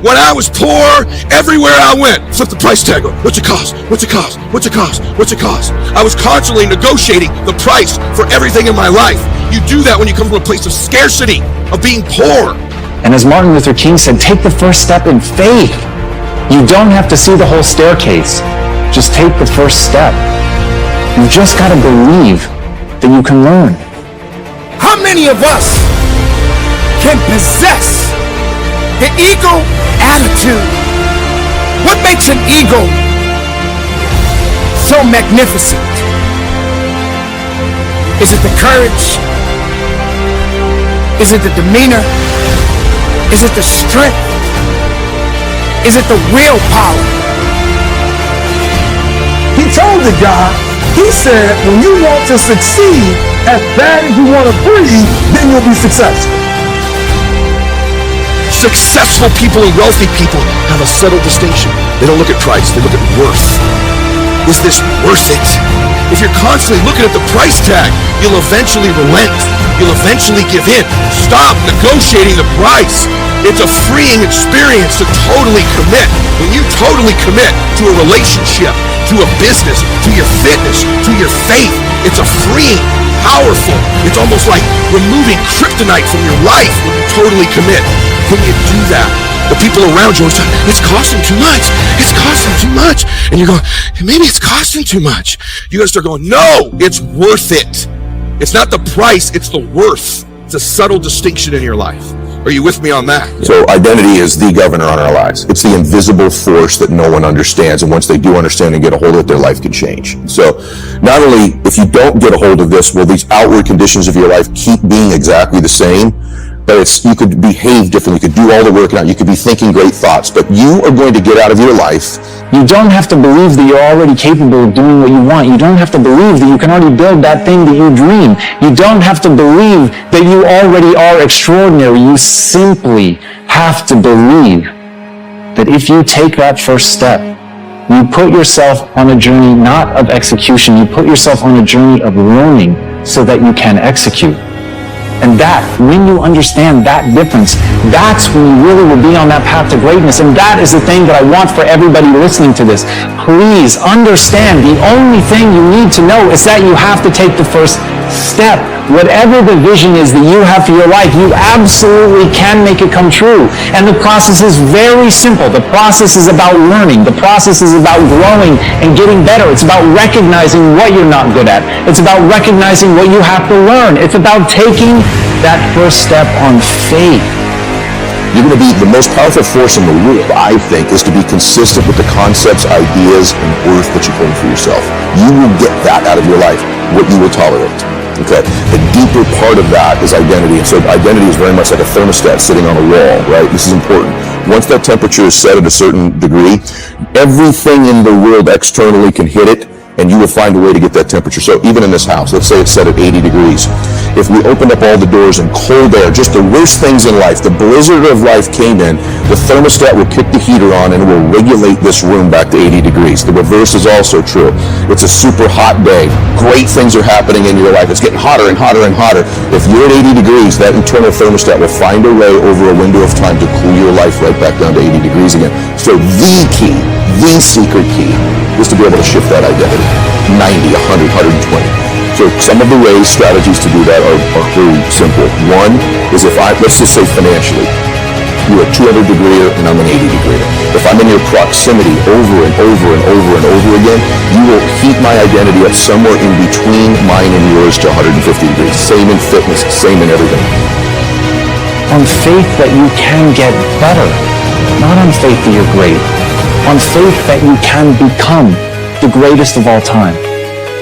When I was poor, everywhere I went, flip the price tag. What's it cost? What's it cost? What's it cost? What's it cost? I was constantly negotiating the price for everything in my life. You do that when you come from a place of scarcity, of being poor. And as Martin Luther King said, take the first step in faith. You don't have to see the whole staircase. Just take the first step. You've just got to believe that you can learn. How many of us can possess the eagle attitude? What makes an eagle so magnificent? Is it the courage? Is it the demeanor? Is it the strength? Is it the willpower? He told the guy, he said, when you want to succeed as bad as you want to breathe, then you'll be successful. Successful people and wealthy people have a subtle distinction. They don't look at price, they look at worth. Is this worth it? If you're constantly looking at the price tag, you'll eventually relent. You'll eventually give in. Stop negotiating the price. It's a freeing experience to totally commit. When you totally commit to a relationship, to a business, to your fitness, to your faith, it's a freeing, powerful. It's almost like removing kryptonite from your life when you totally commit. When you do that, the people around you are saying, it's costing too much. It's costing too much. And you're going, maybe it's costing too much. You got to start going, no, it's worth it. It's not the price, it's the worth. It's a subtle distinction in your life. Are you with me on that? So identity is the governor on our lives. It's the invisible force that no one understands. And once they do understand and get a hold of it, their life can change. So not only if you don't get a hold of this, will these outward conditions of your life keep being exactly the same? But you could behave differently. You could do all the work out. You could be thinking great thoughts, but you are going to get out of your life. You don't have to believe that you're already capable of doing what you want. You don't have to believe that you can already build that thing that you dream. You don't have to believe that you already are extraordinary. You simply have to believe that if you take that first step, you put yourself on a journey not of execution. You put yourself on a journey of learning so that you can execute. And that, when you understand that difference, that's when you really will be on that path to greatness. And that is the thing that I want for everybody listening to this. Please understand, the only thing you need to know is that you have to take the first step. Whatever the vision is that you have for your life, you absolutely can make it come true. And the process is very simple. The process is about learning. The process is about growing and getting better. It's about recognizing what you're not good at. It's about recognizing what you have to learn. It's about taking that first step on faith. You're going to be the most powerful force in the world, I think, is to be consistent with the concepts, ideas, and worth that you hold for yourself. You will get that out of your life, what you will tolerate. Okay, the deeper part of that is identity. And so identity is very much like a thermostat sitting on a wall, right? This is important. Once that temperature is set at a certain degree, everything in the world externally can hit it, and you will find a way to get that temperature. So even in this house, let's say it's set at 80 degrees. If we opened up all the doors and cold air, just the worst things in life, the blizzard of life came in, the thermostat will kick the heater on and it will regulate this room back to 80 degrees. The reverse is also true. It's a super hot day. Great things are happening in your life. It's getting hotter and hotter and hotter. If you're at 80 degrees, that internal thermostat will find a way over a window of time to cool your life right back down to 80 degrees again. So the key, the secret key, is to be able to shift that identity. 90, 100, 120. So some of the ways, strategies to do that are very simple. One is let's just say financially, you're a 200 degreer and I'm an 80 degreer. If I'm in your proximity over and over and over and over again, you will heat my identity up somewhere in between mine and yours to 150 degrees. Same in fitness, same in everything. On faith that you can get better, not on faith that you're great. On faith that you can become the greatest of all time.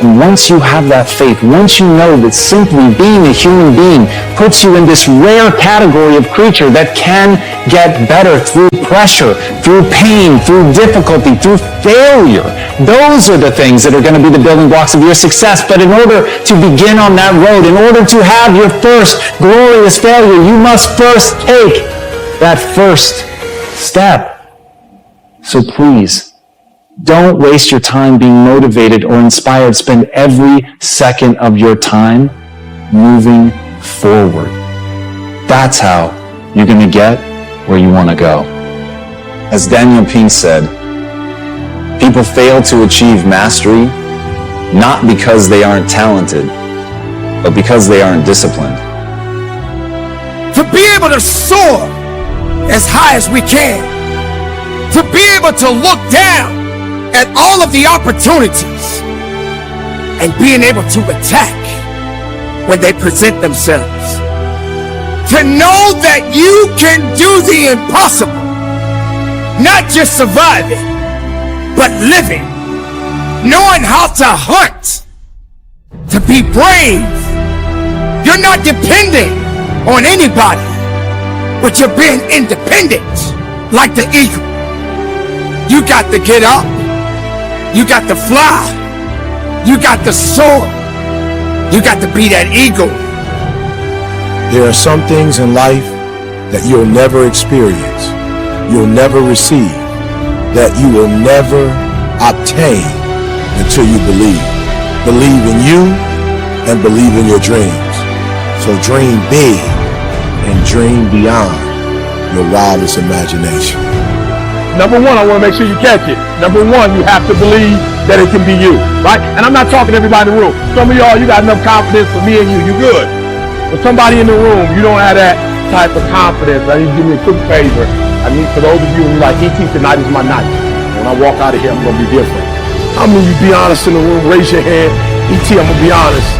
And once you have that faith, once you know that simply being a human being puts you in this rare category of creature that can get better through pressure, through pain, through difficulty, through failure, those are the things that are going to be the building blocks of your success. But in order to begin on that road, in order to have your first glorious failure, you must first take that first step. So please, don't waste your time being motivated or inspired. Spend every second of your time moving forward. That's how you're going to get where you want to go. As Daniel Pink said, people fail to achieve mastery not because they aren't talented, but because they aren't disciplined. To be able to soar as high as we can, to be able to look down at all of the opportunities and being able to attack when they present themselves. To know that you can do the impossible, not just surviving, but living, knowing how to hunt, to be brave. You're not depending on anybody, but you're being independent like the eagle. You got to get up, you got to fly, you got to soar, you got to be that eagle. There are some things in life that you'll never experience, you'll never receive, that you will never obtain until you believe. Believe in you and believe in your dreams. So dream big and dream beyond your wildest imagination. Number one, I want to make sure you catch it. Number one, you have to believe that it can be you, right? And I'm not talking to everybody in the room. Some of y'all, you got enough confidence for me and you good. But somebody in the room, you don't have that type of confidence. I need you to do me a quick favor. I need, for those of you who are like, ET, tonight is my night. When I walk out of here, I'm going to be different. How many of you be honest in the room? Raise your hand. ET, I'm going to be honest.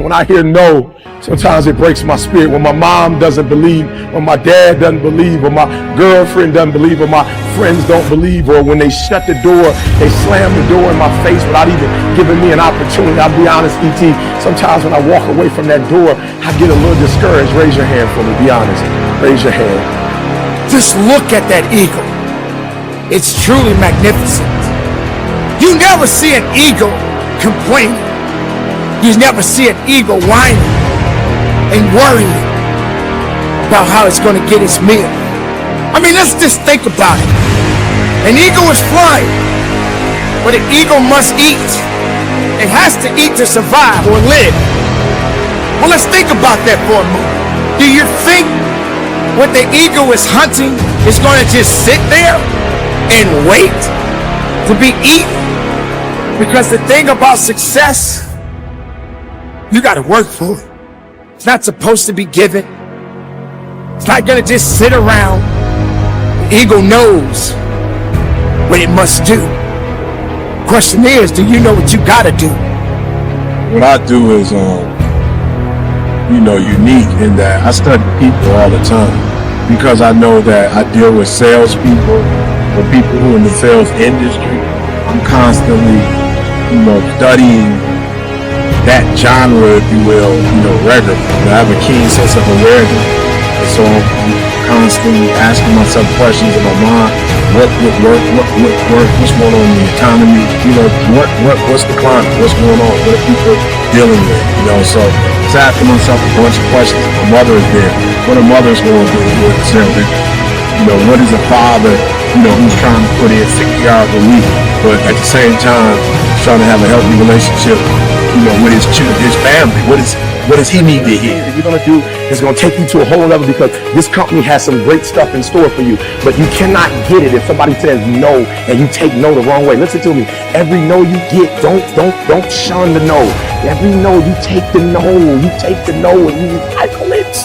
When I hear no, sometimes it breaks my spirit. When my mom doesn't believe, when my dad doesn't believe, or my girlfriend doesn't believe, or my friends don't believe, or when they shut the door, they slam the door in my face without even giving me an opportunity. I'll be honest, ET, sometimes when I walk away from that door, I get a little discouraged. Raise your hand for me, be honest. Raise your hand. Just look at that eagle. It's truly magnificent. You never see an eagle complaining. You never see an eagle whining and worrying about how it's going to get its meal. I mean, let's just think about it. An eagle is flying, but an eagle must eat. It has to eat to survive or live. Well, let's think about that for a moment. Do you think what the eagle is hunting is going to just sit there and wait to be eaten? Because the thing about success, you got to work for it. It's not supposed to be given. It's not going to just sit around. The eagle knows what it must do. Question is, do you know what you got to do? What I do is, unique in that I study people all the time because I know that I deal with salespeople or people who are in the sales industry. I'm constantly, studying that genre, if you will, regularly. I have a keen sense of awareness. And so I'm constantly asking myself questions in my mind. What would work? What work? What's going on in the economy? What's the climate? What's going on? What are people dealing with? So it's asking myself a bunch of questions. My mother is there. What are mothers going to do with children? What is a father, who's trying to put in 60 hours a week, but at the same time, trying to have a healthy relationship, with his children, his family. What does he need to hear? What you're going to do is going to take you to a whole level because this company has some great stuff in store for you. But you cannot get it if somebody says no and you take no the wrong way. Listen to me. Every no you get, don't shun the no. Every no, you take the no. You take the no and you recycle it.